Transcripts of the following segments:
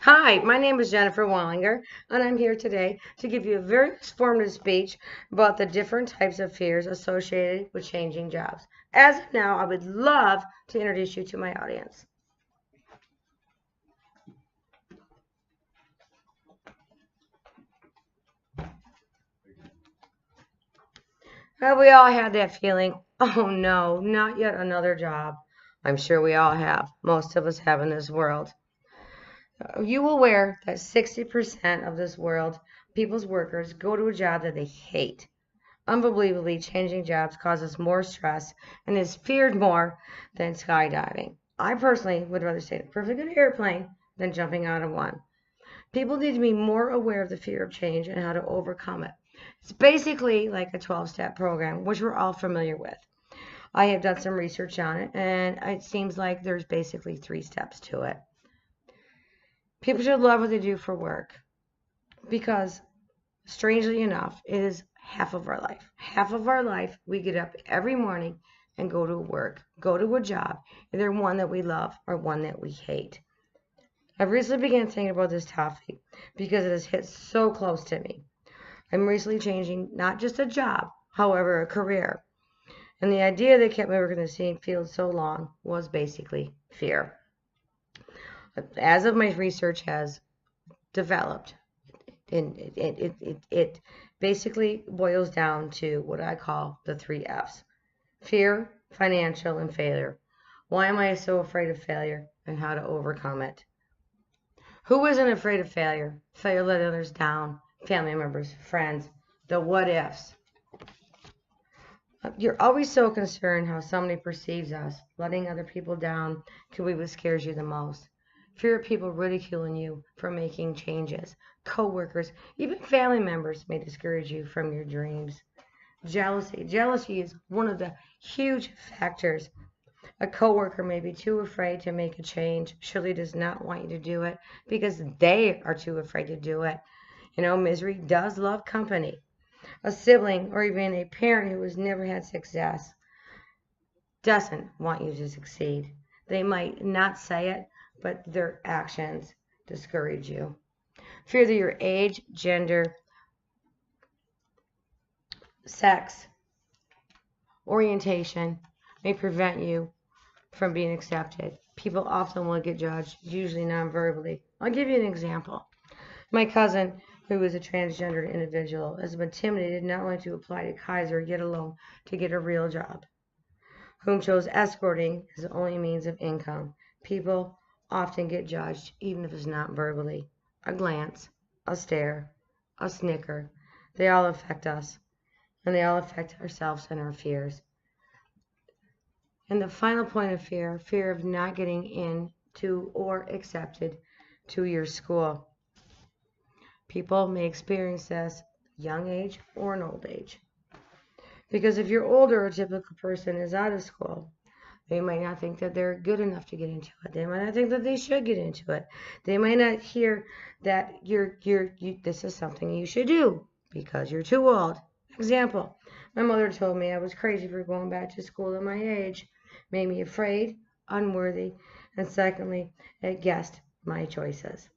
Hi, my name is Jennifer Wallinger, and I'm here today to give you a very informative speech about the different types of fears associated with changing jobs. As of now, I would love to introduce you to my audience. Have we all had that feeling? Oh no, not yet another job. I'm sure we all have. Most of us have in this world. Are you aware that 60% of this world, people's workers, go to a job that they hate? Unbelievably, changing jobs causes more stress and is feared more than skydiving. I personally would rather stay in a perfectly good airplane than jumping out of one. People need to be more aware of the fear of change and how to overcome it. It's basically like a 12-step program, which we're all familiar with. I have done some research on it, and it seems like there's basically 3 steps to it. People should love what they do for work because, strangely enough, it is half of our life. Half of our life, we get up every morning and go to work, go to a job, either one that we love or one that we hate. I've recently began thinking about this topic because it has hit so close to me. I'm recently changing not just a job, however, a career. And the idea that kept me working in the same field so long was basically fear. As of my research has developed, and it basically boils down to what I call the 3 F's: fear, financial, and failure. Why am I so afraid of failure and how to overcome it? Who isn't afraid of failure? Failure let others down, family members, friends, the what ifs. You're always so concerned how somebody perceives us. Letting other people down can be what scares you the most. Fear of people ridiculing you for making changes. Coworkers, even family members may discourage you from your dreams. Jealousy. Jealousy is one of the huge factors. A coworker may be too afraid to make a change, surely does not want you to do it because they are too afraid to do it. Misery does love company. A sibling or even a parent who has never had success doesn't want you to succeed. They might not say it, but their actions discourage you. Fear that your age, gender, sex, orientation may prevent you from being accepted. People often will get judged, usually non-verbally. I'll give you an example. My cousin, who is a transgender individual, has been intimidated not only to apply to Kaiser, yet alone to get a real job, whom chose escorting as the only means of income. People often get judged, even if it's not verbally. A glance, a stare, a snicker, they all affect us, and they all affect ourselves and our fears. And the final point of fear, fear of not getting into or accepted to your school. People may experience this young age or an old age. Because if you're older, a typical person is out of school. They might not think that they're good enough to get into it. They might not think that they should get into it. They might not hear that this is something you should do because you're too old. Example, my mother told me I was crazy for going back to school at my age. Made me afraid, unworthy, and secondly, it guessed my choices.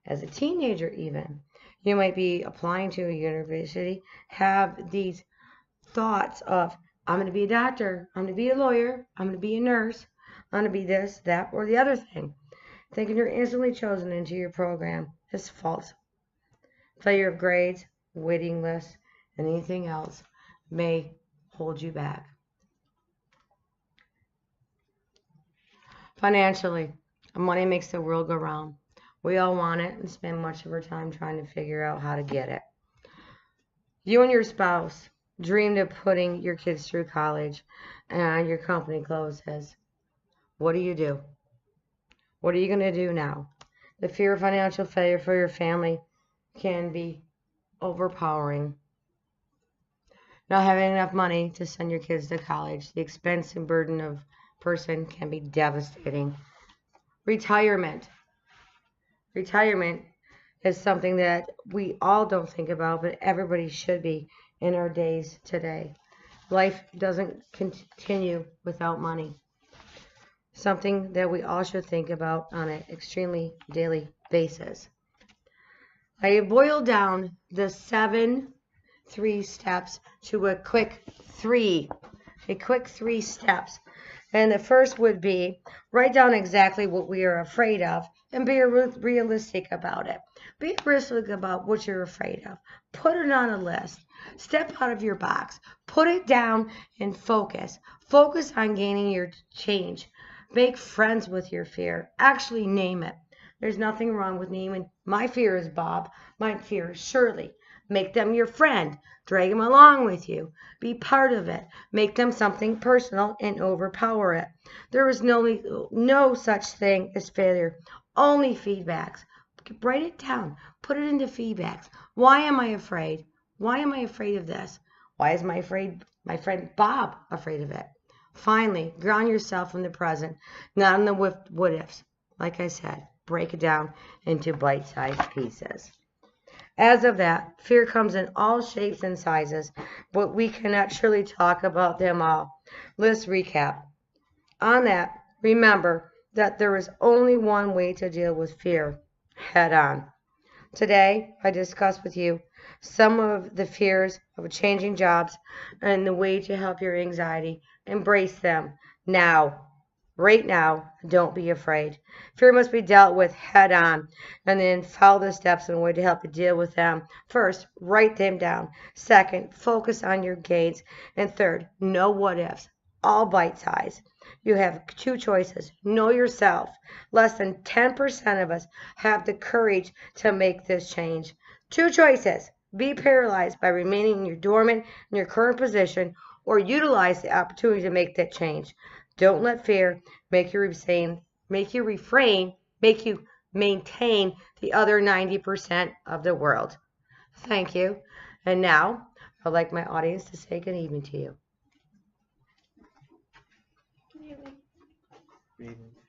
As a teenager even, you might be applying to a university, have these thoughts of, I'm going to be a doctor, I'm going to be a lawyer, I'm going to be a nurse, I'm going to be this, that, or the other thing. Thinking you're instantly chosen into your program is false. Failure of grades, waiting lists, and anything else may hold you back. Financially, money makes the world go round. We all want it and spend much of our time trying to figure out how to get it. You and your spouse dreamed of putting your kids through college and your company closes. What do? What are you going to do now? The fear of financial failure for your family can be overpowering. Not having enough money to send your kids to college, the expense and burden of person can be devastating. Retirement. Retirement is something that we all don't think about, but everybody should be in our days today. Life doesn't continue without money. Something that we all should think about on an extremely daily basis. I have boiled down the 3 steps to a quick 3 steps. And the first would be write down exactly what we are afraid of and be realistic about it. Be realistic about what you're afraid of. Put it on a list. Step out of your box. Put it down and focus. Focus on gaining your change. Make friends with your fear. Actually name it. There's nothing wrong with naming. My fear is Bob. My fear is Shirley. Make them your friend. Drag them along with you. Be part of it. Make them something personal and overpower it. There is no such thing as failure. Only feedbacks. Write it down. Put it into feedbacks. Why am I afraid? Why am I afraid of this? Why is my friend Bob afraid of it? Finally, ground yourself in the present, not in the what ifs. Like I said, break it down into bite-sized pieces. As of that, fear comes in all shapes and sizes, but we cannot surely talk about them all. Let's recap. On that, remember that there is only one way to deal with fear, head on. Today, I discussed with you some of the fears of changing jobs and the way to help your anxiety. Embrace them now. Right now, don't be afraid. Fear must be dealt with head on, and then follow the steps in a way to help you deal with them. First, write them down. Second, focus on your gains. And third, no what ifs, all bite size. You have 2 choices. Know yourself. Less than 10% of us have the courage to make this change. 2 choices. Be paralyzed by remaining dormant in your current position, or utilize the opportunity to make that change. Don't let fear make you maintain the other 90% of the world. Thank you. And now, I'd like my audience to say good evening to you. Reading.